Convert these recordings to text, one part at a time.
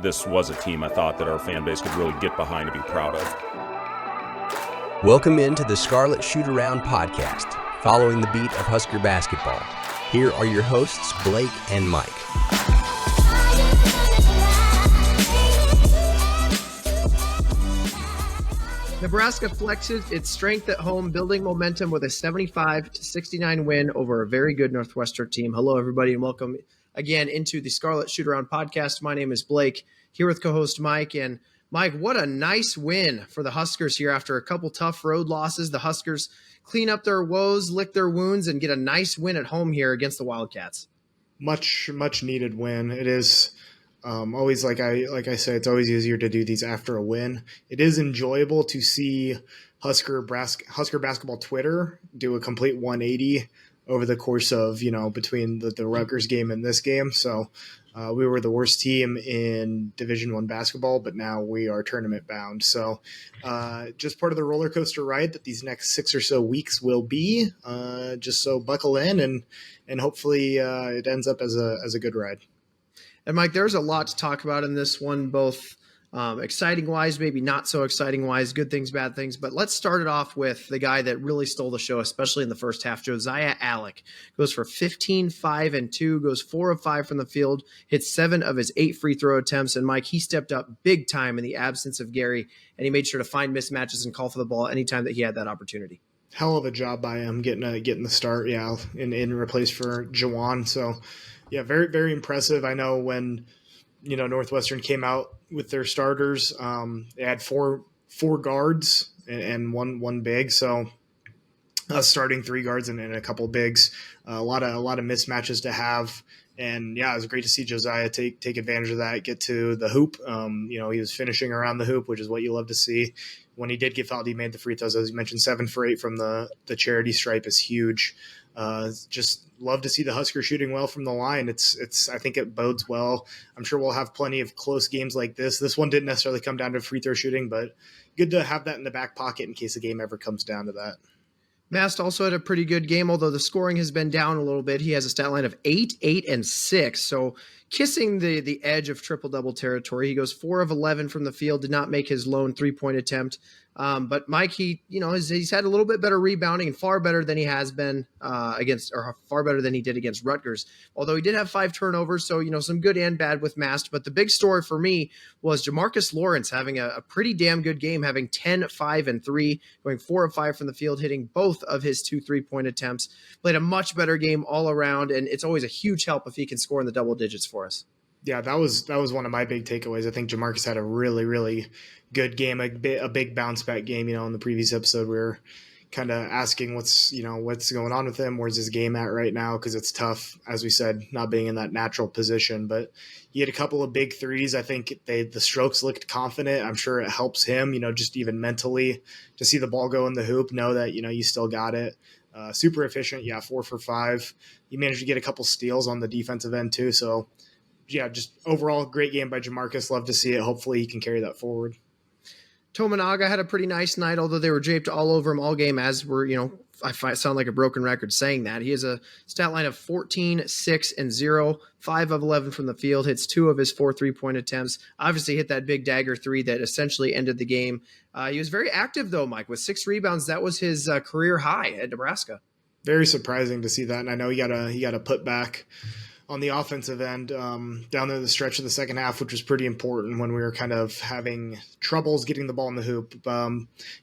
this was a team I thought that our fan base could really get behind and be proud of. Welcome into the Scarlet Shootaround podcast, following the beat of Husker basketball. Here are your hosts, Blake and Mike. Nebraska flexes its strength at home, building momentum with a 75-69 win over a very good Northwestern team. Hello, everybody, and welcome again into the Scarlet Shootaround podcast. My name is Blake, here with co-host Mike. And Mike, what a nice win for the Huskers here after a couple tough road losses. The Huskers clean up their woes, lick their wounds, and get a nice win at home here against the Wildcats. Much needed win. It is always like I say, it's always easier to do these after a win. It is enjoyable to see Husker basketball Twitter do a complete 180 over the course of, between the Rutgers game and this game. So we were the worst team in Division I basketball, but now we are tournament bound. So just part of the roller coaster ride that these next 6 or so weeks will be. Just so buckle in and hopefully it ends up as a good ride. And Mike, there's a lot to talk about in this one, both exciting-wise, maybe not so exciting-wise, good things, bad things. But let's start it off with the guy that really stole the show, especially in the first half. Josiah Allick goes for 15, 5, and 2, goes 4 of 5 from the field, hits 7 of his 8 free throw attempts. And Mike, he stepped up big time in the absence of Gary, and he made sure to find mismatches and call for the ball anytime that he had that opportunity. Hell of a job by him getting the start, in replace for Jawan. So, yeah, very, very impressive. I know when, Northwestern came out with their starters, they had four guards and one big. So starting 3 guards and a couple bigs, a lot of mismatches to have. And yeah, it was great to see Josiah take advantage of that, get to the hoop. He was finishing around the hoop, which is what you love to see. When he did get fouled, he made the free throws. As you mentioned, 7 for 8 from the charity stripe is huge. Just love to see the Huskers shooting well from the line. I think it bodes well. I'm sure we'll have plenty of close games like this. This one didn't necessarily come down to free throw shooting, but good to have that in the back pocket in case the game ever comes down to that. Mast also had a pretty good game, although the scoring has been down a little bit. He has a stat line of 8, 8, and 6. So kissing the edge of triple-double territory. He goes 4 of 11 from the field, did not make his lone 3-point attempt. But Mike, he's had a little bit better rebounding and far better than he has been far better than he did against Rutgers. Although he did have 5 turnovers, so some good and bad with Mast. But the big story for me was Jamarcus Lawrence having a pretty damn good game, having 10, 5, and 3, going 4 of 5 from the field, hitting both of his 2 3-point attempts. Played a much better game all around, and it's always a huge help if he can score in the double digits for us. Yeah, that was one of my big takeaways. I think Jamarcus had a really, really good game, a big bounce back game. In the previous episode, we were kind of asking what's going on with him. Where's his game at right now? Because it's tough, as we said, not being in that natural position. But he had a couple of big threes. I think the strokes looked confident. I'm sure it helps him, just even mentally to see the ball go in the hoop, know that, you still got it. Super efficient. Yeah, 4 for 5. He managed to get a couple steals on the defensive end too. So, yeah, just overall great game by Jamarcus. Love to see it. Hopefully he can carry that forward. Tominaga had a pretty nice night, although they were draped all over him all game, as we're, I sound like a broken record saying that. He has a stat line of 14, 6, and 0, 5 of 11 from the field, hits 2 of his 4 3-point attempts. Obviously hit that big dagger 3 that essentially ended the game. He was very active, though, Mike, with 6 rebounds. That was his career high at Nebraska. Very surprising to see that, and I know he got a put back on the offensive end down there the stretch of the second half, which was pretty important when we were kind of having troubles getting the ball in the hoop.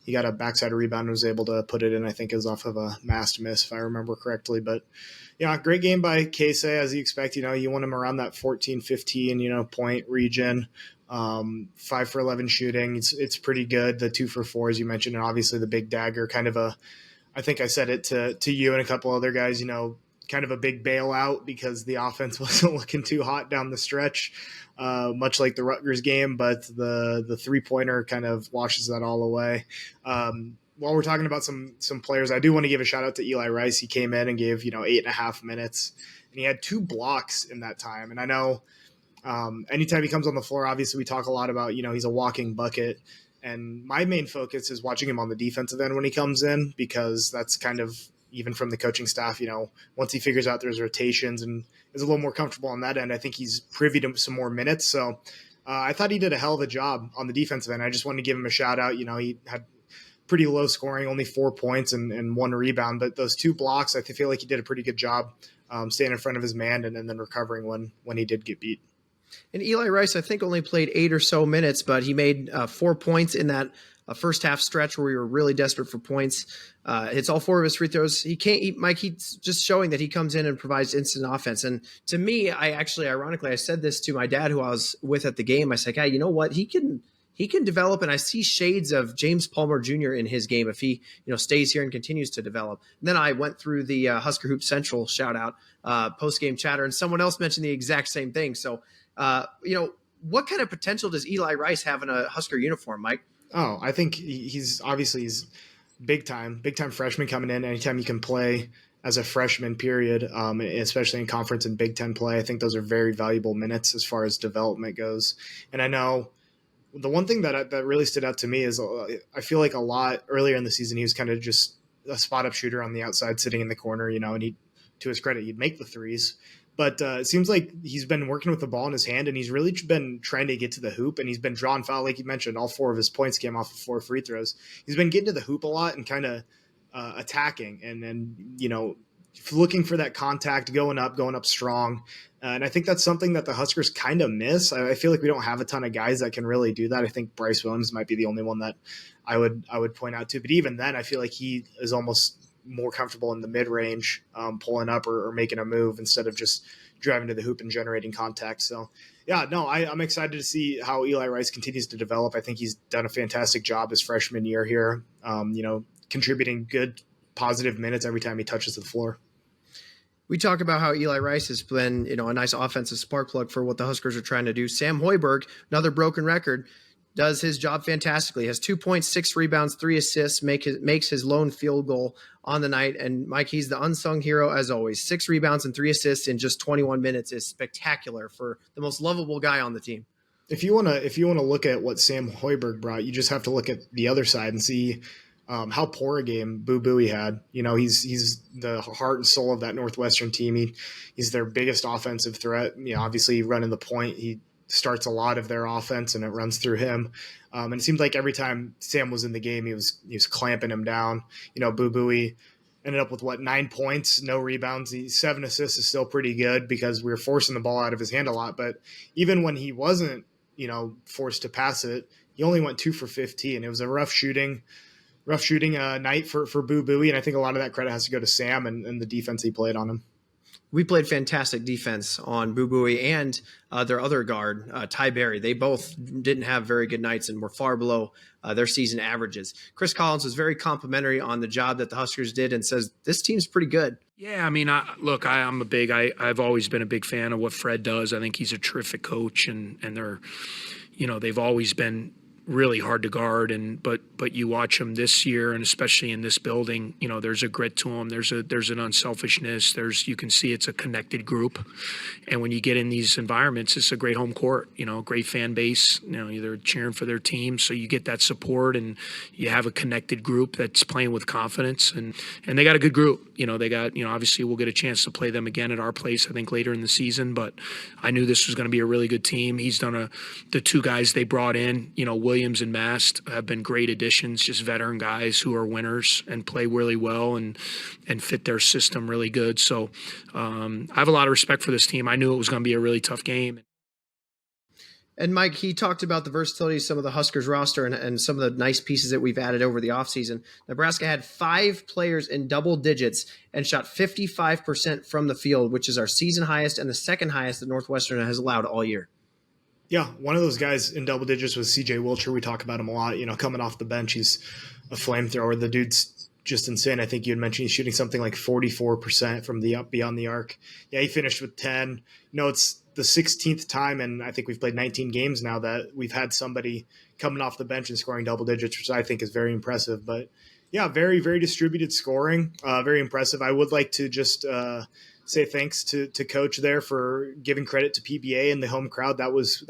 He got a backside rebound and was able to put it in. I think it was off of a Mast miss, if I remember correctly. But, great game by Casey, as you expect. You want him around that 14, 15, point region. 5 for 11 shooting. It's pretty good. The 2 for 4, as you mentioned, and obviously the big dagger, kind of I think I said it to you and a couple other guys, kind of a big bailout because the offense wasn't looking too hot down the stretch, much like the Rutgers game, but the 3-pointer kind of washes that all away. While we're talking about some players, I do want to give a shout out to Eli Rice. He came in and gave, 8.5 minutes, and he had 2 blocks in that time. And I know anytime he comes on the floor, obviously we talk a lot about, he's a walking bucket. And my main focus is watching him on the defensive end when he comes in, because that's kind of, even from the coaching staff, once he figures out there's rotations and is a little more comfortable on that end, I think he's privy to some more minutes. So I thought he did a hell of a job on the defensive end. I just wanted to give him a shout out. He had pretty low scoring, only 4 points and 1 rebound, but those 2 blocks, I feel like he did a pretty good job staying in front of his man and then recovering when he did get beat. And Eli Rice, I think, only played 8 or so minutes, but he made 4 points in that first half stretch where we were really desperate for points. Hits all 4 of his free throws. Mike, he's just showing that he comes in and provides instant offense. And to me, ironically, I said this to my dad who I was with at the game. I said, hey, you know what? He can develop, and I see shades of James Palmer Jr. in his game if he, stays here and continues to develop. And then I went through the Husker Hoop Central shout out post-game chatter, and someone else mentioned the exact same thing. So, what kind of potential does Eli Rice have in a Husker uniform, Mike? Oh, I think he's big time freshman coming in. Anytime you can play as a freshman, period, especially in conference and Big Ten play, I think those are very valuable minutes as far as development goes. And I know the one thing that really stood out to me is I feel like a lot earlier in the season, he was kind of just a spot up shooter on the outside, sitting in the corner, and to his credit, he'd make the threes. But it seems like he's been working with the ball in his hand, and he's really been trying to get to the hoop, and he's been drawing foul. Like you mentioned, all 4 of his points came off of 4 free throws. He's been getting to the hoop a lot and kind of attacking and looking for that contact, going up strong. And I think that's something that the Huskers kind of miss. I feel like we don't have a ton of guys that can really do that. I think Bryce Williams might be the only one that I would point out to. But even then, I feel like he is almost more comfortable in the mid-range, pulling up or making a move instead of just driving to the hoop and generating contact. So, yeah, no, I'm excited to see how Eli Rice continues to develop. I think he's done a fantastic job his freshman year here, contributing good, positive minutes every time he touches the floor. We talk about how Eli Rice has been, a nice offensive spark plug for what the Huskers are trying to do. Sam Hoiberg, another broken record, does his job fantastically. Has 2 points, 6 rebounds, 3 assists, makes his lone field goal on the night. And Mike, he's the unsung hero as always. 6 rebounds and 3 assists in just 21 minutes is spectacular for the most lovable guy on the team. If you want to look at what Sam Hoiberg brought, you just have to look at the other side and see how poor a game Boo Buie had. He's the heart and soul of that Northwestern team. He's their biggest offensive threat. Obviously running the point, he starts a lot of their offense and it runs through him. And it seemed like every time Sam was in the game, he was clamping him down. Boo Buie ended up with 9 points, no rebounds. 7 assists is still pretty good because we were forcing the ball out of his hand a lot. But even when he wasn't, forced to pass it, he only went 2 for 15. It was a rough shooting night for Boo Buie. And I think a lot of that credit has to go to Sam and the defense he played on him. We played fantastic defense on Boo Buie and their other guard, Ty Berry. They both didn't have very good nights and were far below their season averages. Chris Collins was very complimentary on the job that the Huskers did and says, this team's pretty good. Yeah, I mean, I've always been a big fan of what Fred does. I think he's a terrific coach, and they're, they've always been really hard to guard, but you watch them this year, and especially in this building, there's a grit to them. There's an unselfishness. You can see it's a connected group, and when you get in these environments, it's a great home court. Great fan base. They're cheering for their team, so you get that support, and you have a connected group that's playing with confidence, and they got a good group. They got obviously we'll get a chance to play them again at our place, I think later in the season, but I knew this was going to be a really good team. He's done the 2 guys they brought in, Williams and Mast have been great additions, just veteran guys who are winners and play really well and fit their system really good. So I have a lot of respect for this team. I knew it was going to be a really tough game. And Mike, he talked about the versatility of some of the Huskers roster and some of the nice pieces that we've added over the offseason. Nebraska had 5 players in double digits and shot 55% from the field, which is our season highest and the second highest that Northwestern has allowed all year. Yeah, one of those guys in double digits was CJ Wilcher. We talk about him a lot. Coming off the bench, he's a flamethrower. The dude's just insane. I think you had mentioned he's shooting something like 44% from the beyond the arc. Yeah, he finished with 10. It's the 16th time, and I think we've played 19 games now that we've had somebody coming off the bench and scoring double digits, which I think is very impressive. But yeah, very, very distributed scoring. Very impressive. I would like to just say thanks to Coach there for giving credit to PBA and the home crowd. I was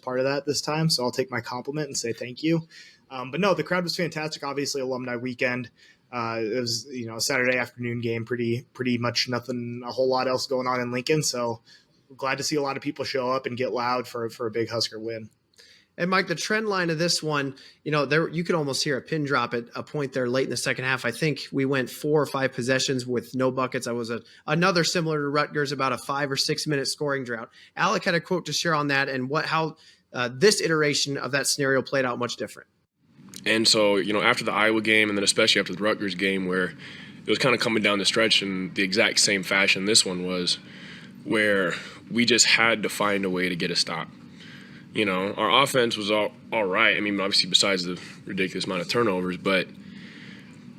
part of that this time, so I'll take my compliment and say thank you. But no, the crowd was fantastic. Obviously, alumni weekend. It was a Saturday afternoon game. Pretty much nothing, a whole lot else going on in Lincoln. So glad to see a lot of people show up and get loud for a big Husker win. And Mike, the trend line of this one, there you could almost hear a pin drop at a point there late in the second half. I think we went 4 or 5 possessions with no buckets. I was another similar to Rutgers, about a 5 or 6 minute scoring drought. Alec had a quote to share on that and how this iteration of that scenario played out much different. And so, after the Iowa game and then especially after the Rutgers game where it was kind of coming down the stretch in the exact same fashion this one was, where we just had to find a way to get a stop. Our offense was all right. I mean, obviously besides the ridiculous amount of turnovers, but,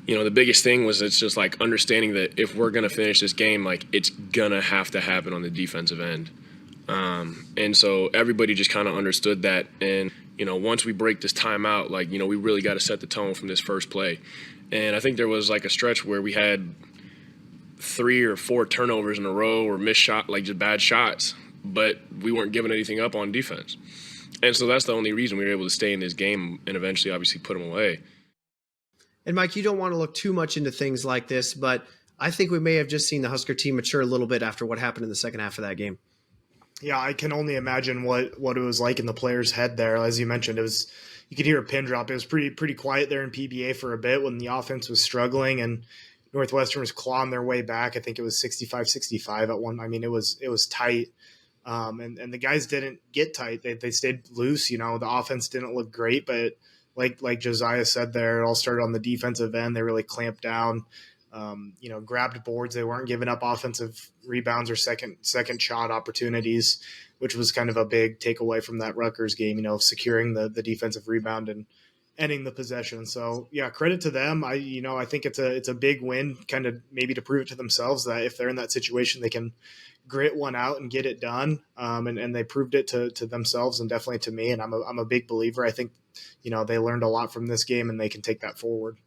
the biggest thing was it's just like understanding that if we're going to finish this game, like it's going to have to happen on the defensive end. And so everybody just kind of understood that. And, once we break this timeout, like, we really got to set the tone from this first play. And I think there was like a stretch where we had 3 or 4 turnovers in a row or missed shot, like just bad shots, but we weren't giving anything up on defense. And so that's the only reason we were able to stay in this game and eventually obviously put them away. And Mike, you don't want to look too much into things like this, but I think we may have just seen the Husker team mature a little bit after what happened in the second half of that game. Yeah, I can only imagine what it was like in the player's head there. As you mentioned, you could hear a pin drop. It was pretty quiet there in PBA for a bit when the offense was struggling and Northwestern was clawing their way back. I think it was 65-65 at one. I mean, it was tight. And the guys didn't get tight. They stayed loose. The offense didn't look great, but like Josiah said there, it all started on the defensive end. They really clamped down, grabbed boards. They weren't giving up offensive rebounds or second shot opportunities, which was kind of a big takeaway from that Rutgers game, securing the defensive rebound and ending the possession. So yeah, credit to them. I think it's a big win, kind of maybe to prove it to themselves that if they're in that situation, they can grit one out and get it done. And they proved it to themselves and definitely to me. And I'm a big believer. I think, they learned a lot from this game and they can take that forward.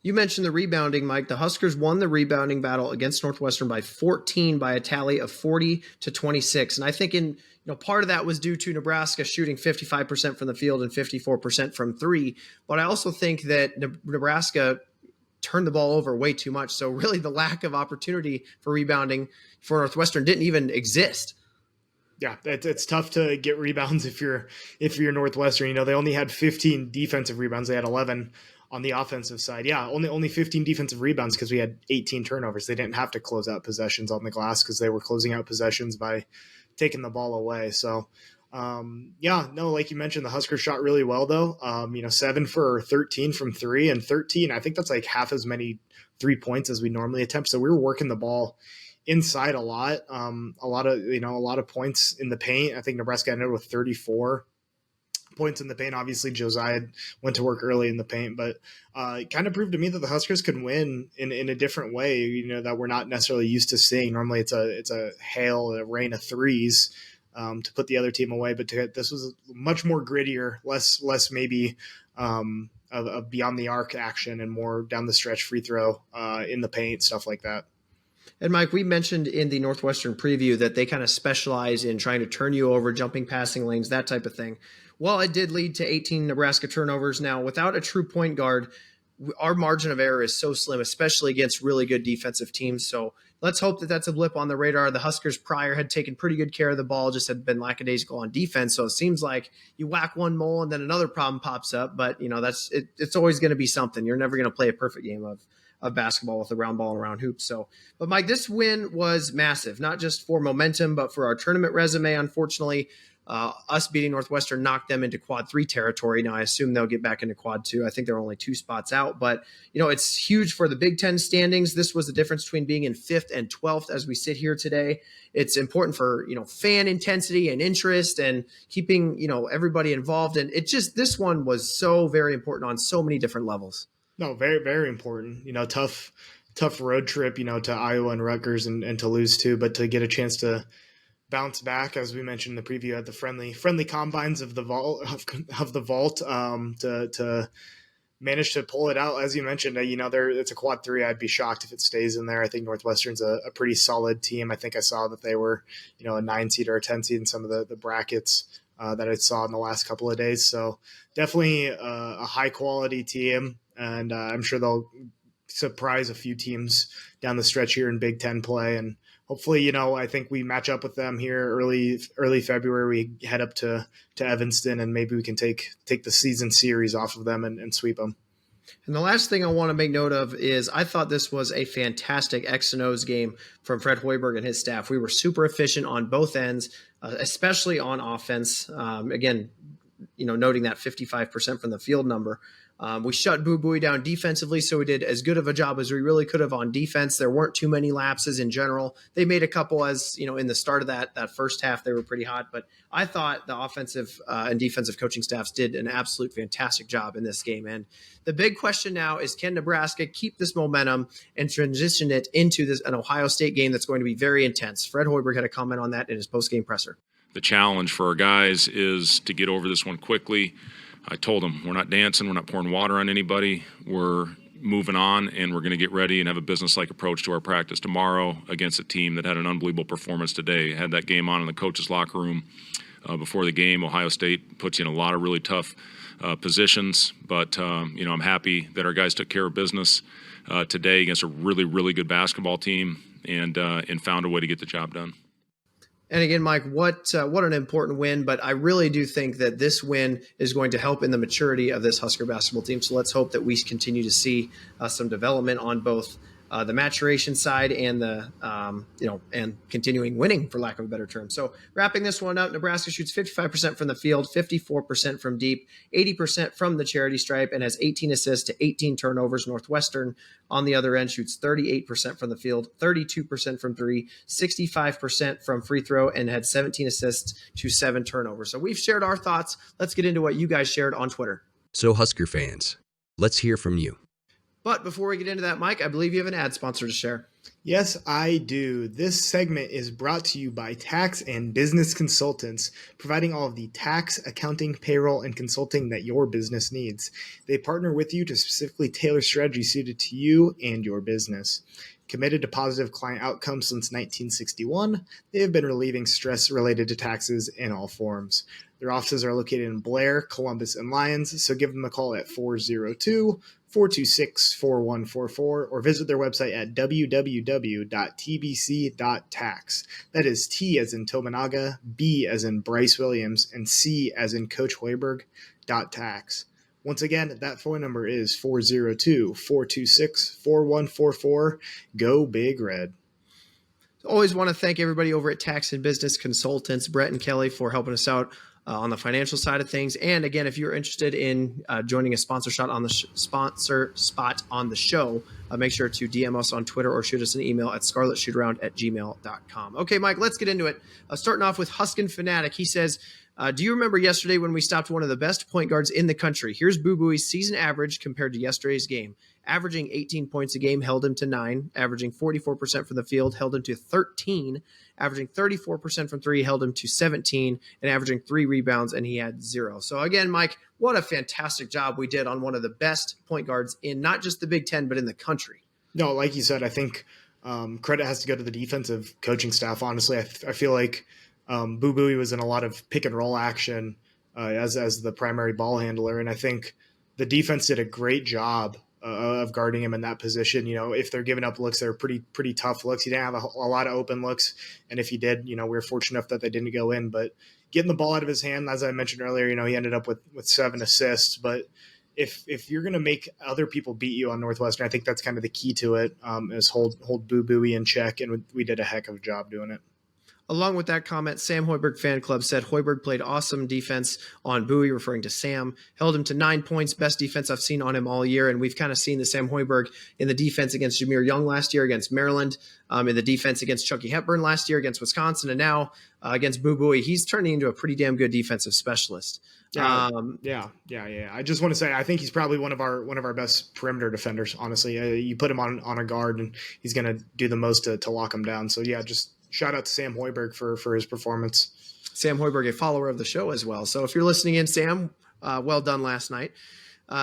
You mentioned the rebounding, Mike. The Huskers won the rebounding battle against Northwestern by 14 by a tally of 40-26. And I think part of that was due to Nebraska shooting 55% from the field and 54% from 3. But I also think that Nebraska turned the ball over way too much. So really the lack of opportunity for rebounding for Northwestern didn't even exist. Yeah, it's tough to get rebounds if you're Northwestern. They only had 15 defensive rebounds. They had 11 on the offensive side. Yeah, only 15 defensive rebounds because we had 18 turnovers. They didn't have to close out possessions on the glass because they were closing out possessions by taking the ball away. So, like you mentioned, the Huskers shot really well though. 7 for 13 from 3 and 13. I think that's like half as many 3 points as we normally attempt. So we were working the ball inside a lot of points in the paint. I think Nebraska ended with 34 points in the paint. Obviously Josiah went to work early in the paint, but it kind of proved to me that the Huskers could win in a different way, that we're not necessarily used to seeing. Normally it's a rain of threes to put the other team away, but this was much more grittier, less maybe of beyond the arc action and more down the stretch free throw in the paint, stuff like that. And Mike, we mentioned in the Northwestern preview that they kind of specialize in trying to turn you over, jumping passing lanes, that type of thing. Well, it did lead to 18 Nebraska turnovers. Now, without a true point guard, our margin of error is so slim, especially against really good defensive teams. So let's hope that that's a blip on the radar. The Huskers prior had taken pretty good care of the ball, just had been lackadaisical on defense. So it seems like you whack one mole and then another problem pops up. But, that's it's always going to be something. You're never going to play a perfect game of basketball with a round ball and round hoop. So, but Mike, this win was massive, not just for momentum, but for our tournament resume. Unfortunately, us beating Northwestern knocked them into quad 3 territory. Now I assume they'll get back into quad 2. I think they're only 2 spots out, but it's huge for the Big Ten standings. This was the difference between being in 5th and 12th as we sit here today. It's important for, fan intensity and interest and keeping, everybody involved. And this one was so very important on so many different levels. No, very, very important. Tough road trip, to Iowa and Rutgers and to lose too, but to get a chance to bounce back, as we mentioned in the preview, at the friendly combines of the vault, to manage to pull it out. As you mentioned, it's a quad 3. I'd be shocked if it stays in there. I think Northwestern's a pretty solid team. I think I saw that they were, a 9 seed or a 10 seed in some of the brackets that I saw in the last couple of days. So definitely a high quality team. And I'm sure they'll surprise a few teams down the stretch here in Big Ten play. And hopefully, I think we match up with them here early February. We head up to Evanston, and maybe we can take the season series off of them and sweep them. And the last thing I want to make note of is I thought this was a fantastic X and O's game from Fred Hoiberg and his staff. We were super efficient on both ends, especially on offense. Again, noting that 55% from the field number. We shut Boo Buie down defensively, so we did as good of a job as we really could have on defense. There weren't too many lapses in general. They made a couple in the start of that first half, they were pretty hot. But I thought the offensive and defensive coaching staffs did an absolute fantastic job in this game. And the big question now is, can Nebraska keep this momentum and transition it into an Ohio State game that's going to be very intense? Fred Hoiberg had a comment on that in his post-game presser. The challenge for our guys is to get over this one quickly. I told them we're not dancing, we're not pouring water on anybody. We're moving on, and we're going to get ready and have a business-like approach to our practice tomorrow against a team that had an unbelievable performance today. Had that game on in the coach's locker room before the game. Ohio State puts you in a lot of really tough positions, but I'm happy that our guys took care of business today against a really, really good basketball team and found a way to get the job done. And again, Mike, what an important win, but I really do think that this win is going to help in the maturity of this Husker basketball team. So let's hope that we continue to see some development on both the maturation side and the and continuing winning, for lack of a better term. So wrapping this one up, Nebraska shoots 55% from the field, 54% from deep, 80% from the charity stripe, and has 18 assists to 18 turnovers. Northwestern, on the other end, shoots 38% from the field, 32% from three, 65% from free throw, and had 17 assists to 7 turnovers. So we've shared our thoughts. Let's get into what you guys shared on Twitter. So Husker fans, let's hear from you. But before we get into that, Mike, I believe you have an ad sponsor to share. Yes, I do. This segment is brought to you by Tax and Business Consultants, providing all of the tax, accounting, payroll, and consulting that your business needs. They partner with you to specifically tailor strategies suited to you and your business. Committed to positive client outcomes since 1961, they have been relieving stress related to taxes in all forms. Their offices are located in Blair, Columbus, and Lyons, so give them a call at 402-426-4144 or visit their website at www.tbc.tax. That is T as in Tominaga, B as in Bryce Williams, and C as in Coach Hoiberg.tax. Once again, that phone number is 402-426-4144. Go Big Red. Always want to thank everybody over at Tax and Business Consultants, Brett and Kelly, for helping us out on the financial side of things. And again, if you're interested in joining a sponsor spot on the show, make sure to DM us on Twitter or shoot us an email at scarletshootaround@gmail.com. Okay, Mike, let's get into it. Starting off with Huskin Fanatic. He says, do you remember yesterday when we stopped one of the best point guards in the country? Here's Boo Buie's season average compared to yesterday's game. Averaging 18 points a game, held him to 9. Averaging 44% from the field, held him to 13. Averaging 34% from 3, held him to 17. And averaging 3 rebounds, and he had 0. So again, Mike, what a fantastic job we did on one of the best point guards in not just the Big Ten, but in the country. No, like you said, I think credit has to go to the defensive coaching staff. Honestly, I feel like Boo Buie was in a lot of pick and roll action as the primary ball handler, and I think the defense did a great job of guarding him in that position. If they're giving up looks, they're pretty tough looks. He didn't have a lot of open looks, and if he did, we were fortunate enough that they didn't go in. But getting the ball out of his hand, as I mentioned earlier, he ended up with 7 assists. But if you're going to make other people beat you on Northwestern, I think that's kind of the key to it, is hold Boo Buie in check, and we did a heck of a job doing it. Along with that comment, Sam Hoiberg Fan Club said Hoiberg played awesome defense on Buie, referring to Sam. Held him to 9 points, best defense I've seen on him all year. And we've kind of seen the Sam Hoiberg in the defense against Jameer Young last year against Maryland, in the defense against Chucky Hepburn last year against Wisconsin, and now against Boo Buie. He's turning into a pretty damn good defensive specialist. Yeah. I just want to say I think he's probably one of our best perimeter defenders. Honestly, you put him on a guard, and he's going to do the most to lock him down. So yeah, just shout out to Sam Hoiberg for his performance. Sam Hoiberg, a follower of the show as well. So if you're listening in, Sam, well done last night.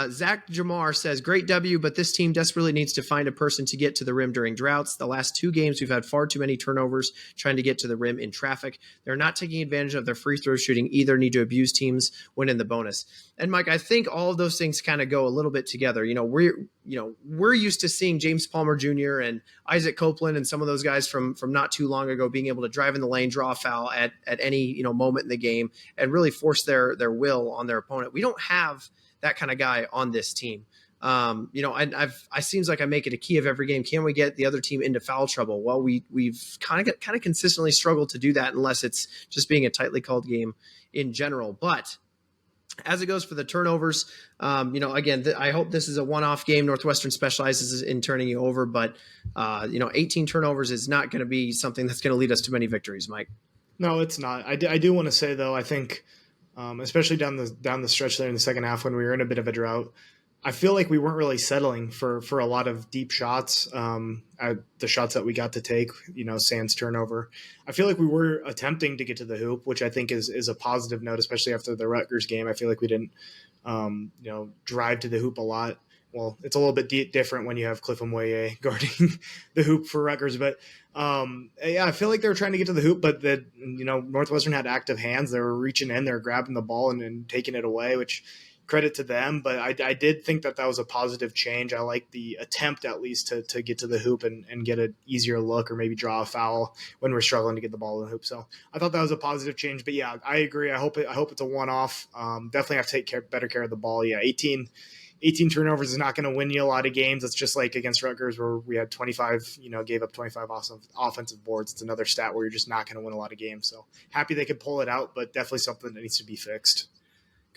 Zach Jamar says, great W, but this team desperately needs to find a person to get to the rim during droughts. The last 2 games, we've had far too many turnovers trying to get to the rim in traffic. They're not taking advantage of their free throw shooting either, need to abuse teams when in the bonus. And Mike, I think all of those things kind of go a little bit together. We're used to seeing James Palmer Jr. and Isaac Copeland and some of those guys from not too long ago being able to drive in the lane, draw a foul at any moment in the game and really force their will on their opponent. We don't have that kind of guy on this team. I seems like I make it a key of every game. Can we get the other team into foul trouble? Well, we've kind of consistently struggled to do that unless it's just being a tightly called game in general. But as it goes for the turnovers, I hope this is a one-off game. Northwestern specializes in turning you over, but 18 turnovers is not going to be something that's going to lead us to many victories, Mike. No, it's not. I do want to say though, I think. Especially down the stretch there in the second half when we were in a bit of a drought, I feel like we weren't really settling for a lot of deep shots. The shots that we got to take, sans turnover. I feel like we were attempting to get to the hoop, which I think is a positive note, especially after the Rutgers game. I feel like we didn't, drive to the hoop a lot. Well, it's a little bit different when you have Cliff Mwaye guarding the hoop for Rutgers, but I feel like they were trying to get to the hoop, but Northwestern had active hands. They were reaching in, they were grabbing the ball and taking it away, which credit to them. But I did think that was a positive change. I like the attempt at least to get to the hoop and get an easier look or maybe draw a foul when we're struggling to get the ball in the hoop. So I thought that was a positive change. But yeah, I agree. I hope it's a one-off. Definitely have to take better care of the ball. Yeah, 18 turnovers is not going to win you a lot of games. It's just like against Rutgers where we had 25, gave up 25 awesome offensive boards. It's another stat where you're just not going to win a lot of games. So happy they could pull it out, but definitely something that needs to be fixed.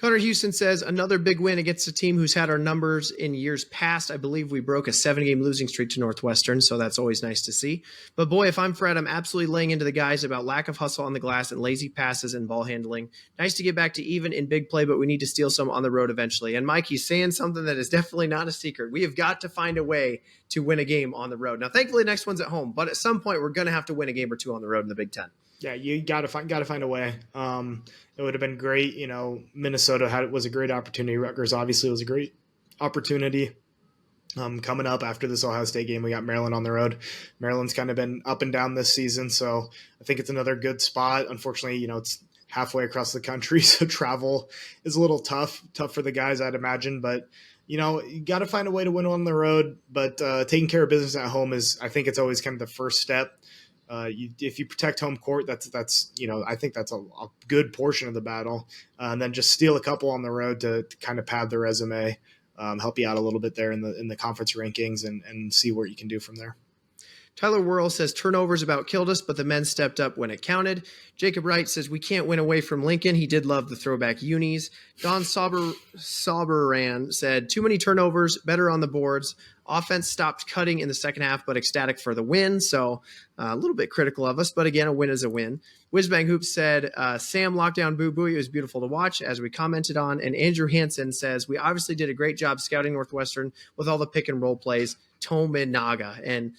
Connor Houston says, another big win against a team who's had our numbers in years past. I believe we broke a 7-game losing streak to Northwestern, so that's always nice to see. But boy, if I'm Fred, I'm absolutely laying into the guys about lack of hustle on the glass and lazy passes and ball handling. Nice to get back to even in big play, but we need to steal some on the road eventually. And Mike, he's saying something that is definitely not a secret. We have got to find a way to win a game on the road. Now, thankfully, next one's at home, but at some point, we're going to have to win a game or two on the road in the Big Ten. Yeah, you got to find a way. It would have been great. Minnesota was a great opportunity. Rutgers obviously was a great opportunity. Coming up after this Ohio State game, we got Maryland on the road. Maryland's kind of been up and down this season, so I think it's another good spot. Unfortunately, it's halfway across the country, so travel is a little tough for the guys, I'd imagine. But you got to find a way to win on the road. But taking care of business at home I think it's always kind of the first step. If you protect home court, that's I think that's a good portion of the battle, and then just steal a couple on the road to kind of pad the resume, help you out a little bit there in the conference rankings, and see what you can do from there. Tyler Worrell says turnovers about killed us, but the men stepped up when it counted. Jacob Wright says we can't win away from Lincoln. He did love the throwback unis. Don Sauberan said too many turnovers, better on the boards. Offense stopped cutting in the second half, but ecstatic for the win. So a little bit critical of us, but again, a win is a win. Whizbang Hoops said, Sam lockdown boo boo. It was beautiful to watch, as we commented on. And Andrew Hansen says, we obviously did a great job scouting Northwestern with all the pick and roll plays. Tominaga. And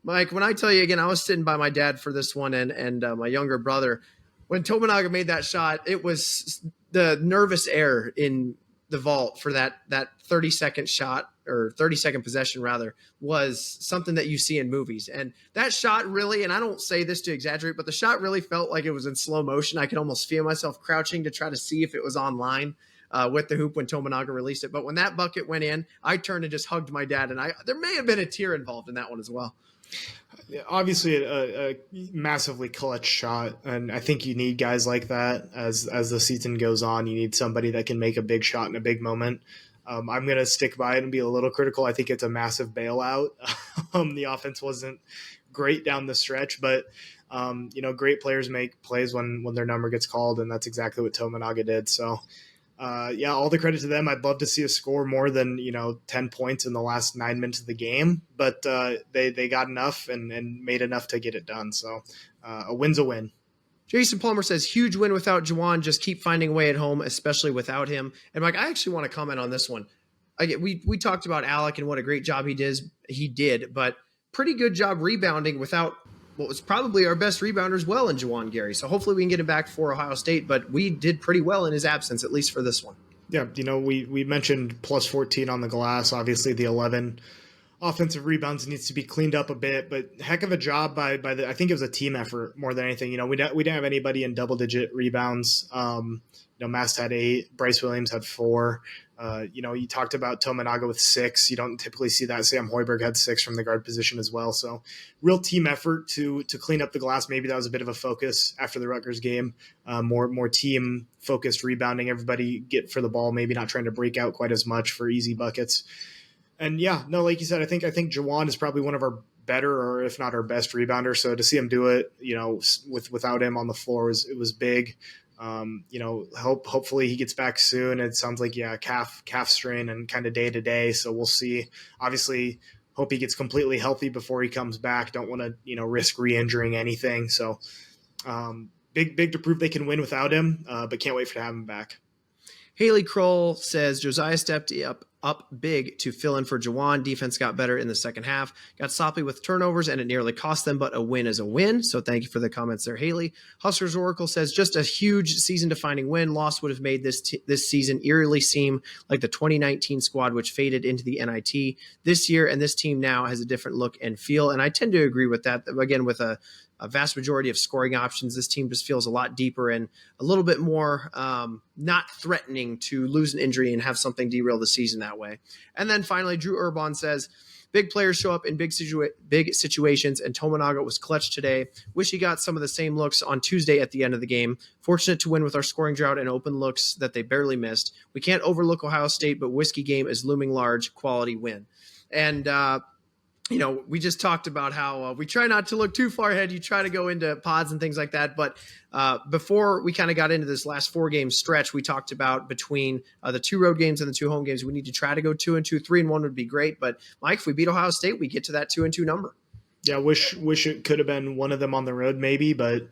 Mike, when I tell you again, I was sitting by my dad for this one and my younger brother. When Tominaga made that shot, it was the nervous air in the vault for that 30-second shot, or 30-second possession rather, was something that you see in movies. And that shot really, and I don't say this to exaggerate, but the shot really felt like it was in slow motion. I could almost feel myself crouching to try to see if it was online with the hoop when Tominaga released it. But when that bucket went in, I turned and just hugged my dad, and there may have been a tear involved in that one as well. Obviously a massively clutch shot, and I think you need guys like that as the season goes on. You need somebody that can make a big shot in a big moment. I'm going to stick by it and be a little critical. I think it's a massive bailout. The offense wasn't great down the stretch, but great players make plays when their number gets called, and that's exactly what Tominaga did. So all the credit to them. I'd love to see us score more than 10 points in the last 9 minutes of the game, but they got enough and made enough to get it done. So a win's a win. Jason Palmer says, huge win without Juwan. Just keep finding a way at home, especially without him. And Mike, I actually want to comment on this one. We talked about Alec and what a great job he did, but pretty good job rebounding without what was probably our best rebounder as well in Juwan Gary. So hopefully we can get him back for Ohio State, but we did pretty well in his absence, at least for this one. Yeah, we mentioned plus 14 on the glass. Obviously, the 11 offensive rebounds needs to be cleaned up a bit, but heck of a job by I think it was a team effort more than anything. We didn't have anybody in double-digit rebounds. Mast had 8, Bryce Williams had 4. You talked about Tominaga with 6. You don't typically see that. Sam Hoiberg had 6 from the guard position as well. So real team effort to clean up the glass. Maybe that was a bit of a focus after the Rutgers game. More team focused rebounding. Everybody get for the ball, maybe not trying to break out quite as much for easy buckets. And yeah, no, like you said, I think Jawan is probably one of our better, or if not our best rebounder. So to see him do it, without him on the floor it was big. Hopefully he gets back soon. It sounds like, calf strain and kind of day to day. So we'll see. Obviously, hope he gets completely healthy before he comes back. Don't want to, risk re-injuring anything. So big to prove they can win without him, but can't wait to have him back. Haley Kroll says Josiah stepped up big to fill in for Jawan. Defense got better in the second half, got sloppy with turnovers, and it nearly cost them, but a win is a win. So thank you for the comments there, Haley. Huskers Oracle says just a huge season-defining win. Loss would have made this season eerily seem like the 2019 squad, which faded into the NIT this year, and this team now has a different look and feel. And I tend to agree with that. Again, with a vast majority of scoring options, this team just feels a lot deeper and a little bit more not threatening to lose an injury and have something derail the season that way. And then finally, Drew Urban says, big players show up in big situations, and Tominaga was clutch today. Wish he got some of the same looks on Tuesday at the end of the game. Fortunate to win with our scoring drought and open looks that they barely missed. We can't overlook Ohio State, but Whiskey game is looming large, quality win. And, we just talked about how we try not to look too far ahead. You try to go into pods and things like that. But before we kind of got into this last 4-game stretch, we talked about between the 2 road games and the 2 home games, we need to try to go 2-2. 3-1 would be great. But Mike, if we beat Ohio State, we get to that 2-2 number. Yeah, wish it could have been one of them on the road, maybe. But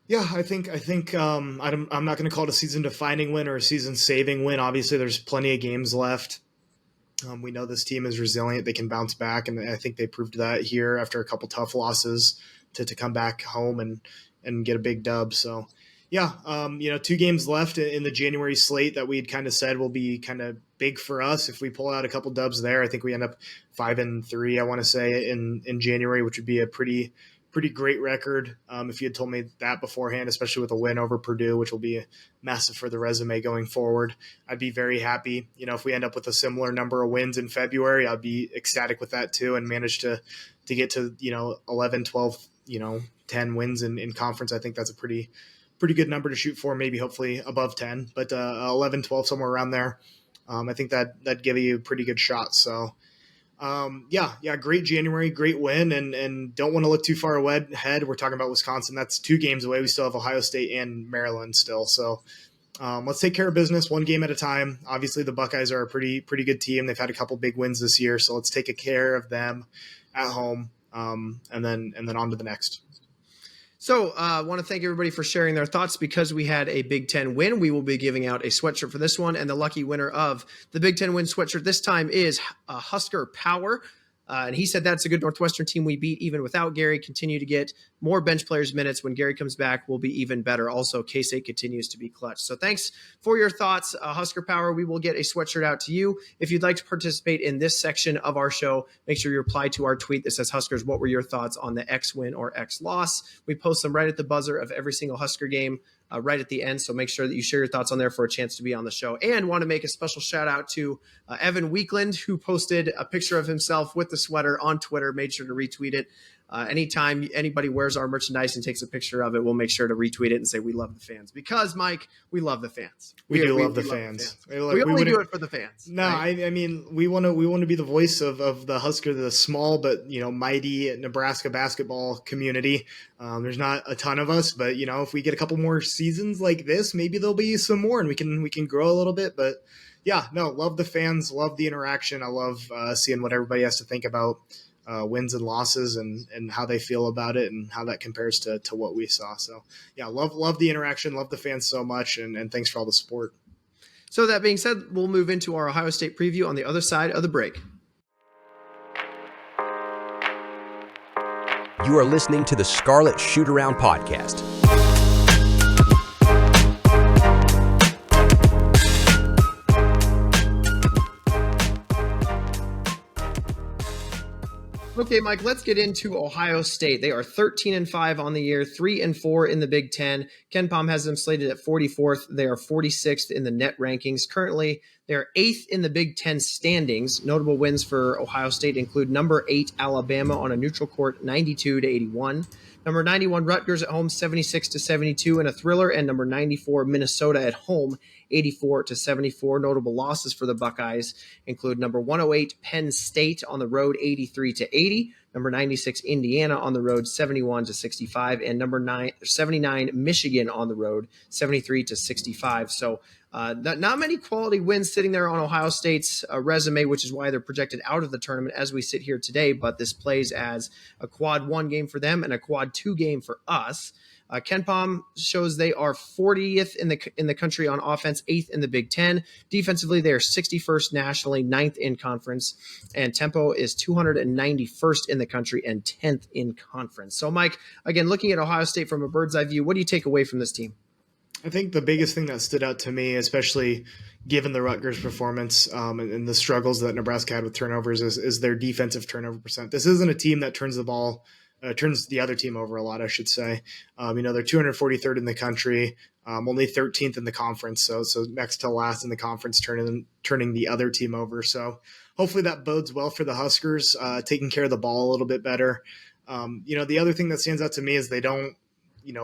yeah, I think I'm not going to call it a season-defining win or a season-saving win. Obviously, there's plenty of games left. We know this team is resilient. They can bounce back, and I think they proved that here after a couple tough losses to come back home and get a big dub. So, yeah, 2 games left in the January slate that we'd kind of said will be kind of big for us. If we pull out a couple dubs there, I think we end up 5-3, I want to say, in January, which would be a pretty great record. If you had told me that beforehand, especially with a win over Purdue, which will be massive for the resume going forward, I'd be very happy. If we end up with a similar number of wins in February, I'd be ecstatic with that too, and manage to get to, 11, 12, 10 wins in conference. I think that's a pretty good number to shoot for, maybe hopefully above 10, but 11, 12, somewhere around there. I think that'd give you a pretty good shot. So, great January, great win, and don't want to look too far ahead. We're talking about Wisconsin. That's 2 games away. We still have Ohio State and Maryland still. So let's take care of business 1 game at a time. Obviously, the Buckeyes are a pretty good team. They've had a couple big wins this year, so let's take care of them at home, and then on to the next. So I want to thank everybody for sharing their thoughts. Because we had a Big Ten win, we will be giving out a sweatshirt for this one. And the lucky winner of the Big Ten win sweatshirt this time is Husker Power. And he said that's a good Northwestern team we beat even without Gary. Continue to get more bench players minutes. When Gary comes back, we'll be even better. Also, K-State continues to be clutch. So thanks for your thoughts, Husker Power. We will get a sweatshirt out to you. If you'd like to participate in this section of our show, make sure you reply to our tweet that says, Huskers, what were your thoughts on the X win or X loss? We post them right at the buzzer of every single Husker game. Right at the end. So make sure that you share your thoughts on there for a chance to be on the show. And want to make a special shout out to Evan Weekland, who posted a picture of himself with the sweater on Twitter. Made sure to retweet it. Anytime anybody wears our merchandise and takes a picture of it, we'll make sure to retweet it and say we love the fans. Because, Mike, we love the fans. We love the fans. We only do it for the fans. No, right? I mean, we want to be the voice of the Husker, the small but mighty Nebraska basketball community. There's not a ton of us, but if we get a couple more seasons like this, maybe there'll be some more, and we can grow a little bit. But yeah, no, love the fans, love the interaction. I love seeing what everybody has to think about wins and losses and how they feel about it and how that compares to what we saw. So yeah, love the interaction, love the fans so much, and thanks for all the support. So that being said, we'll move into our Ohio State preview on the other side of the break. You are listening to the Scarlet Shootaround podcast. Okay, Mike, let's get into Ohio State. They are 13-5 on the year, 3-4 in the Big Ten. Ken Pom has them slated at 44th. They are 46th in the net rankings. Currently, they are 8th in the Big Ten standings. Notable wins for Ohio State include number 8 Alabama on a neutral court, 92-81. Number 91 Rutgers at home, 76-72 in a thriller, and number 94 Minnesota at home, 84-74. Notable losses for the Buckeyes include number 108 Penn State on the road, 83-80. Number 96 Indiana on the road, 71-65, and number 79 Michigan on the road, 73-65. So not many quality wins sitting there on Ohio State's resume, which is why they're projected out of the tournament as we sit here today. But this plays as a quad 1 game for them and a quad 2 game for us. Ken Pom shows they are 40th in the country on offense, 8th in the Big Ten. Defensively, they are 61st nationally, 9th in conference, and tempo is 291st in the country and 10th in conference. So, Mike, again, looking at Ohio State from a bird's eye view, what do you take away from this team? I think the biggest thing that stood out to me, especially given the Rutgers performance and the struggles that Nebraska had with turnovers, is their defensive turnover percent. This isn't a team that turns the other team over a lot, I should say. They're 243rd in the country, only 13th in the conference, so next to last in the conference, turning the other team over. So hopefully that bodes well for the Huskers, taking care of the ball a little bit better. The other thing that stands out to me is they don't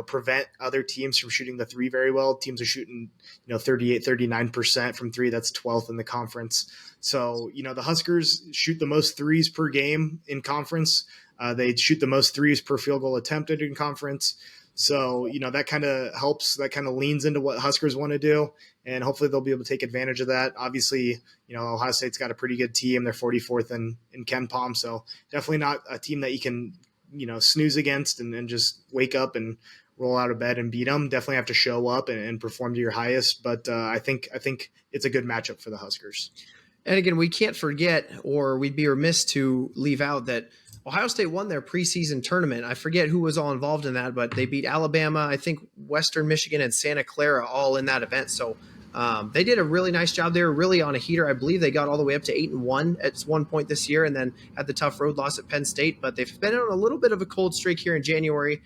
prevent other teams from shooting the three very well. Teams are shooting, 38, 39% from three. That's 12th in the conference. So, the Huskers shoot the most threes per game in conference. They shoot the most threes per field goal attempted in conference. So, that kind of helps, that kind of leans into what Huskers want to do. And hopefully they'll be able to take advantage of that. Obviously, Ohio State's got a pretty good team. They're 44th in Ken Pom. So definitely not a team that you can, snooze against and just wake up and roll out of bed and beat them. Definitely have to show up and perform to your highest. But I think it's a good matchup for the Huskers. And again, we can't forget, or we'd be remiss to leave out that Ohio State won their preseason tournament. I forget who was all involved in that, but they beat Alabama, I think Western Michigan and Santa Clara all in that event. So they did a really nice job. They were really on a heater. I believe they got all the way up to 8-1 at one point this year, and then had the tough road loss at Penn State. But they've been on a little bit of a cold streak here in January,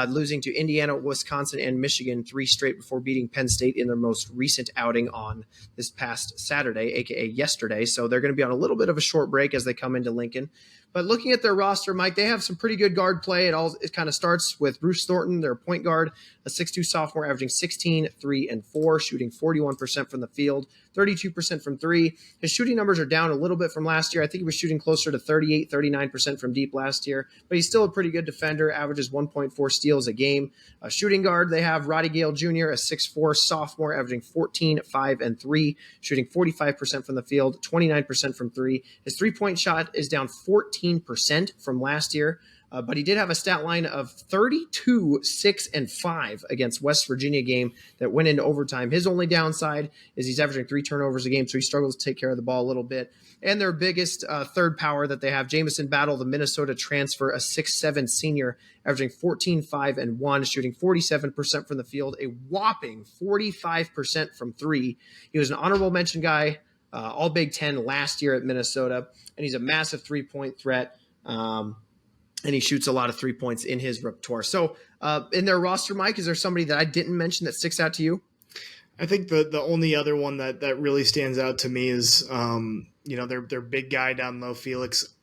losing to Indiana, Wisconsin, and Michigan 3 straight before beating Penn State in their most recent outing on this past Saturday, aka yesterday. So they're going to be on a little bit of a short break as they come into Lincoln. But looking at their roster, Mike, they have some pretty good guard play. It kind of starts with Bruce Thornton, their point guard, a 6'2 sophomore, averaging 16, 3, and 4, shooting 41% from the field, 32% from 3. His shooting numbers are down a little bit from last year. I think he was shooting closer to 38, 39% from deep last year, but he's still a pretty good defender, averages 1.4 steals a game. A shooting guard, they have Roddy Gale Jr., a 6'4 sophomore, averaging 14, 5, and 3, shooting 45% from the field, 29% from 3. His three-point shot is down 14% from last year, but he did have a stat line of 32, 6, and 5 against West Virginia game that went into overtime. His only downside is he's averaging 3 turnovers a game, so he struggles to take care of the ball a little bit. And their biggest third power that they have, Jamison Battle, the Minnesota transfer, a 6'7 senior, averaging 14, 5, and 1, shooting 47% from the field, a whopping 45% from 3. He was an honorable mention guy, all Big Ten last year at Minnesota, and he's a massive three-point threat, and he shoots a lot of 3 points in his repertoire. So in their roster, Mike, is there somebody that I didn't mention that sticks out to you? I think the only other one that really stands out to me is, their big guy down low, Felix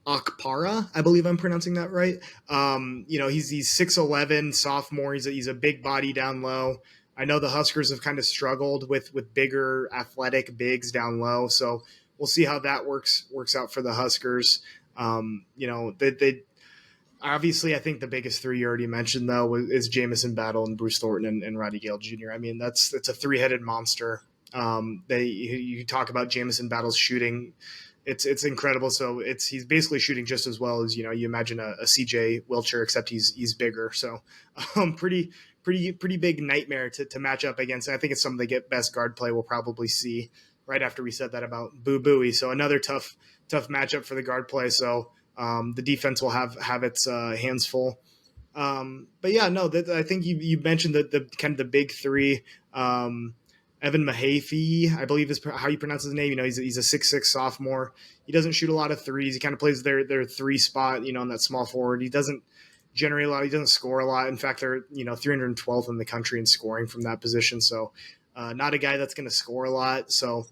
Okpara. I believe I'm pronouncing that right. He's 6'11", sophomore. He's a big body down low. I know the Huskers have kind of struggled with bigger athletic bigs down low, so we'll see how that works out for the Huskers. They obviously, I think the biggest three you already mentioned though is Jamison Battle and Bruce Thornton and Roddy Gale Jr. I mean, it's a three-headed monster. You talk about Jamison Battle's shooting. It's incredible. So he's basically shooting just as well as, you imagine a CJ Wilcher, except he's bigger. So pretty big nightmare to match up against. I think it's some of the best guard play we'll probably see right after we said that about Boo Buie. So another tough matchup for the guard play. So the defense will have its hands full. But yeah, no, I think you mentioned the kind of the big three. Evan Mahaffey, I believe is how you pronounce his name. He's a 6'6" sophomore. He doesn't shoot a lot of threes. He kind of plays their three spot, in that small forward. He doesn't generate a lot. He doesn't score a lot. In fact, they're 312th in the country in scoring from that position. So not a guy that's going to score a lot. So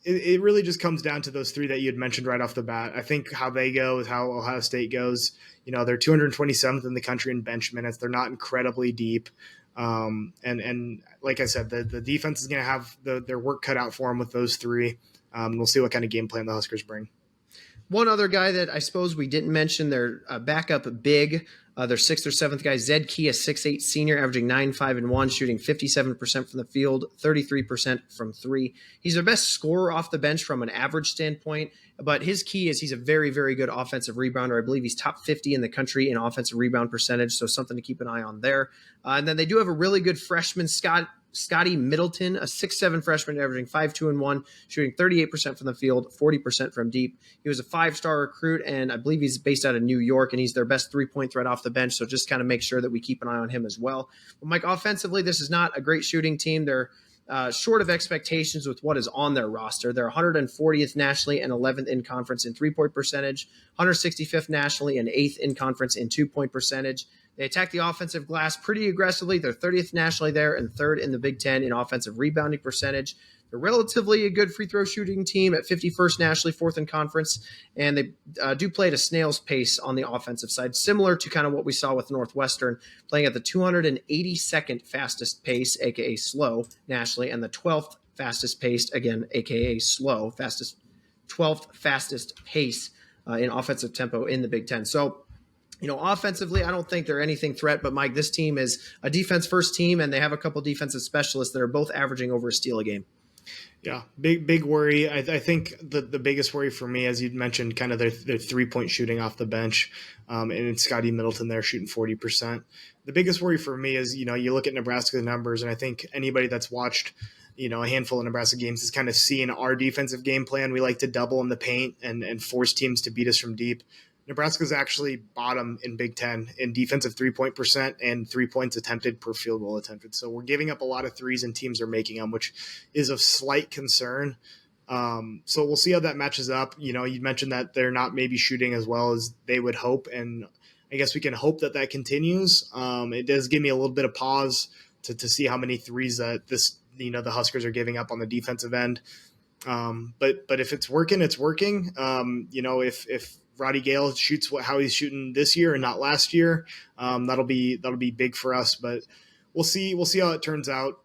it really just comes down to those three that you had mentioned right off the bat. I think how they go is how Ohio State goes. They're 227th in the country in bench minutes. They're not incredibly deep. And like I said, the defense is going to have their work cut out for them with those three. We'll see what kind of game plan the Huskers bring. One other guy that I suppose we didn't mention, their backup big, their sixth or seventh guy, Zed Key, a 6'8" senior, averaging 9, 5, and 1, shooting 57% from the field, 33% from three. He's their best scorer off the bench from an average standpoint, but his key is he's a very, very good offensive rebounder. I believe he's top 50 in the country in offensive rebound percentage, so something to keep an eye on there. And then they do have a really good freshman, Scotty Middleton, a 6'7" freshman, averaging 5, 2, and 1, shooting 38% from the field, 40% from deep. He was a 5-star recruit, and I believe he's based out of New York, and he's their best three-point threat off the bench, so just kind of make sure that we keep an eye on him as well. But Mike, offensively, this is not a great shooting team. They're short of expectations with what is on their roster. They're 140th nationally and 11th in conference in three-point percentage, 165th nationally and 8th in conference in two-point percentage. They attack the offensive glass pretty aggressively. They're 30th nationally there and 3rd in the Big Ten in offensive rebounding percentage. They're relatively a good free throw shooting team at 51st nationally, 4th in conference, and they do play at a snail's pace on the offensive side, similar to kind of what we saw with Northwestern, playing at the 282nd fastest pace, aka slow, nationally, and the 12th fastest pace, again, aka slow, 12th fastest pace in offensive tempo in the Big Ten. So, offensively, I don't think they're anything threat, but Mike, this team is a defense-first team, and they have a couple defensive specialists that are both averaging over a steal a game. Yeah, big worry. I think the biggest worry for me, as you mentioned, kind of their 3-point shooting off the bench, and it's Scotty Middleton there shooting 40%. The biggest worry for me is, you look at Nebraska's numbers, and I think anybody that's watched, a handful of Nebraska games is kind of seeing our defensive game plan. We like to double in the paint and force teams to beat us from deep. Nebraska's actually bottom in Big Ten in defensive 3-point percent and 3 points attempted per field goal attempted. So we're giving up a lot of threes and teams are making them, which is of slight concern. So we'll see how that matches up. You mentioned that they're not maybe shooting as well as they would hope, and I guess we can hope that continues. It does give me a little bit of pause to see how many threes that the Huskers are giving up on the defensive end. But if it's working, it's working. If Roddy Gale shoots how he's shooting this year and not last year, that'll be big for us. But we'll see how it turns out.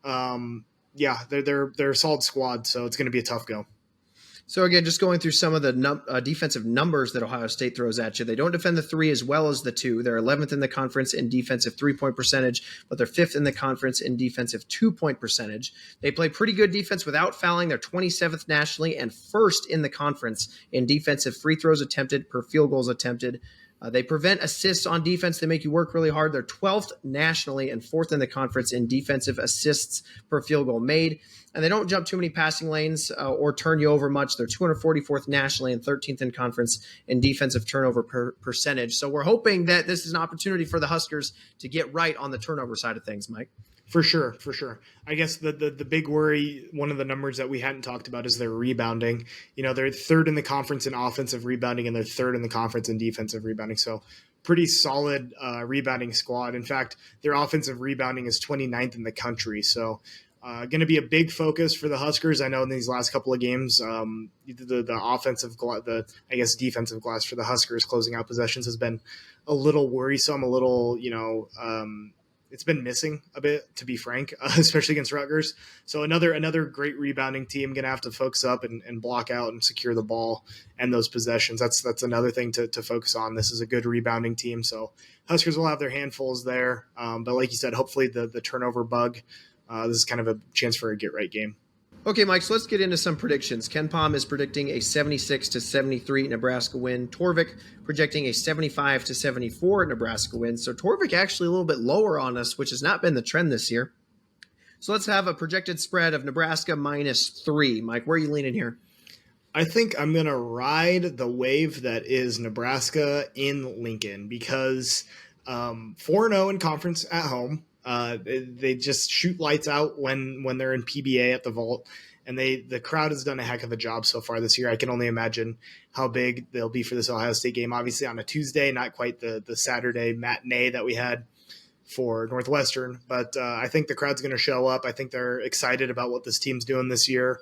They're a solid squad, so it's going to be a tough go. So again, just going through some of the defensive numbers that Ohio State throws at you. They don't defend the 3 as well as the 2. They're 11th in the conference in defensive 3-point percentage, but they're 5th in the conference in defensive 2-point percentage. They play pretty good defense without fouling. They're 27th nationally and 1st in the conference in defensive free throws attempted per field goals attempted. They prevent assists on defense. They make you work really hard. They're 12th nationally and 4th in the conference in defensive assists per field goal made. And they don't jump too many passing lanes or turn you over much. They're 244th nationally and 13th in conference in defensive turnover percentage. So we're hoping that this is an opportunity for the Huskers to get right on the turnover side of things, Mike. For sure. I guess the big worry, one of the numbers that we hadn't talked about, is their rebounding. They're 3rd in the conference in offensive rebounding, and they're 3rd in the conference in defensive rebounding. So pretty solid rebounding squad. In fact, their offensive rebounding is 29th in the country. So going to be a big focus for the Huskers. I know in these last couple of games, the offensive, defensive glass for the Huskers closing out possessions has been a little worrisome, it's been missing a bit, to be frank, especially against Rutgers. So another great rebounding team, going to have to focus up and block out and secure the ball and those possessions. That's another thing to focus on. This is a good rebounding team, so Huskers will have their handfuls there. But like you said, hopefully the turnover bug, this is kind of a chance for a get-right game. Okay, Mike, so let's get into some predictions. Ken Palm is predicting a 76-73 Nebraska win. Torvik projecting a 75-74 Nebraska win. So Torvik actually a little bit lower on us, which has not been the trend this year. So let's have a projected spread of Nebraska -3. Mike, where are you leaning here? I think I'm going to ride the wave that is Nebraska in Lincoln because 4-0 in conference at home. They just shoot lights out when they're in PBA at the Vault, and the crowd has done a heck of a job so far this year. I can only imagine how big they'll be for this Ohio State game. Obviously on a Tuesday, not quite the Saturday matinee that we had for Northwestern, but I think the crowd's going to show up. I think they're excited about what this team's doing this year.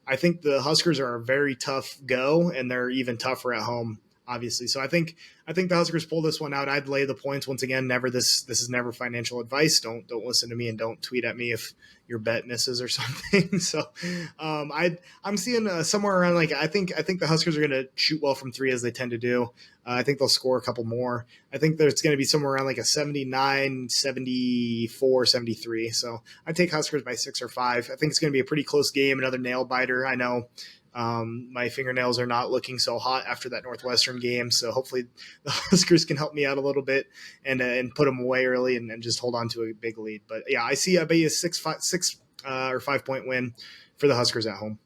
I think the Huskers are a very tough go, and they're even tougher at home, obviously. So I think the Huskers pull this one out. I'd lay the points once again. This is never financial advice. Don't listen to me, and don't tweet at me if your bet misses or something. So I'm seeing somewhere around, like, I think the Huskers are going to shoot well from three, as they tend to do. I think they'll score a couple more. I think there's going to be somewhere around like a 79, 74, 73. So I take Huskers by 6 or 5. I think it's going to be a pretty close game. Another nail biter. I know my fingernails are not looking so hot after that Northwestern game. So hopefully the Huskers can help me out a little bit and put them away early and just hold on to a big lead. But yeah, I see a 6 or 5 point win for the Huskers at home.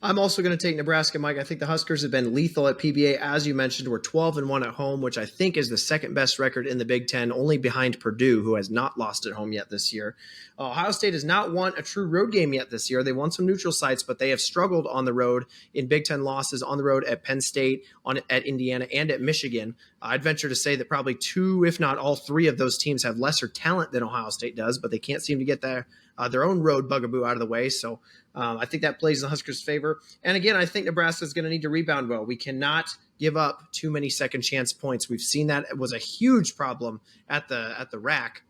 I'm also going to take Nebraska, Mike. I think the Huskers have been lethal at PBA. As you mentioned, we're 12-1 at home, which I think is the second best record in the Big Ten, only behind Purdue, who has not lost at home yet this year. Ohio State has not won a true road game yet this year. They won some neutral sites, but they have struggled on the road in Big Ten losses on the road at Penn State, at Indiana, and at Michigan. I'd venture to say that probably 2, if not all 3 of those teams have lesser talent than Ohio State does, but they can't seem to get their own road bugaboo out of the way. So I think that plays in the Huskers' favor. And again, I think Nebraska is going to need to rebound well. We cannot give up too many second chance points. We've seen that it was a huge problem at the rack.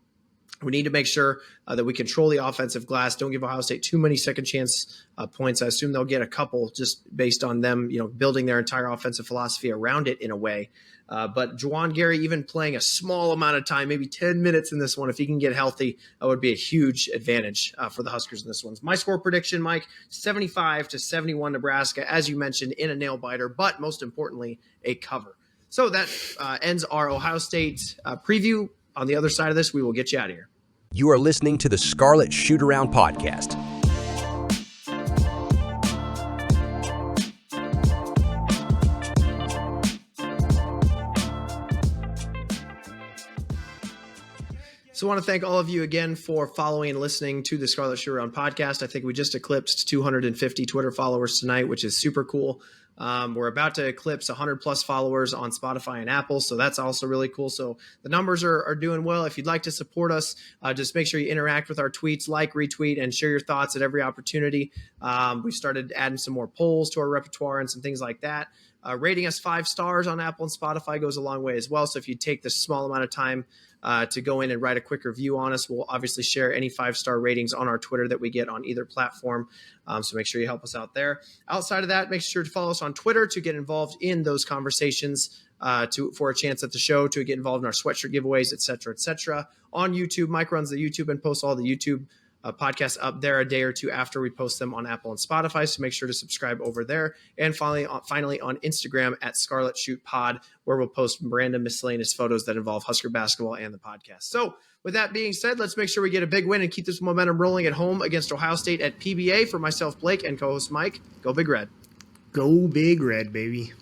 We need to make sure that we control the offensive glass. Don't give Ohio State too many second chance points. I assume they'll get a couple just based on them, building their entire offensive philosophy around it in a way. But Juwan Gary, even playing a small amount of time, maybe 10 minutes in this one, if he can get healthy, that would be a huge advantage for the Huskers in this one. My score prediction, Mike, 75-71 Nebraska, as you mentioned, in a nail biter, but most importantly, a cover. So that ends our Ohio State preview. On the other side of this, we will get you out of here. You are listening to the Scarlet Shootaround podcast. So I want to thank all of you again for following and listening to the Scarlet Shootaround podcast. I think we just eclipsed 250 Twitter followers tonight, which is super cool. We're about to eclipse 100 plus followers on Spotify and Apple. So that's also really cool. So the numbers are doing well. If you'd like to support us, just make sure you interact with our tweets, like, retweet, and share your thoughts at every opportunity. We've started adding some more polls to our repertoire and some things like that. Rating us 5 stars on Apple and Spotify goes a long way as well. So if you take this small amount of time to go in and write a quick review on us, we'll obviously share any 5-star ratings on our Twitter that we get on either platform. So make sure you help us out there. Outside of that, make sure to follow us on Twitter to get involved in those conversations, for a chance at the show, to get involved in our sweatshirt giveaways, et cetera, et cetera. On YouTube, Mike runs the YouTube and posts all the YouTube podcasts up there a day or two after we post them on Apple and Spotify. So make sure to subscribe over there. And finally on Instagram at Scarlet Shoot Pod, where we'll post random miscellaneous photos that involve Husker basketball and the podcast. So with that being said, let's make sure we get a big win and keep this momentum rolling at home against Ohio State at PBA. For myself, Blake, and co-host Mike, go Big Red. Go Big Red, baby.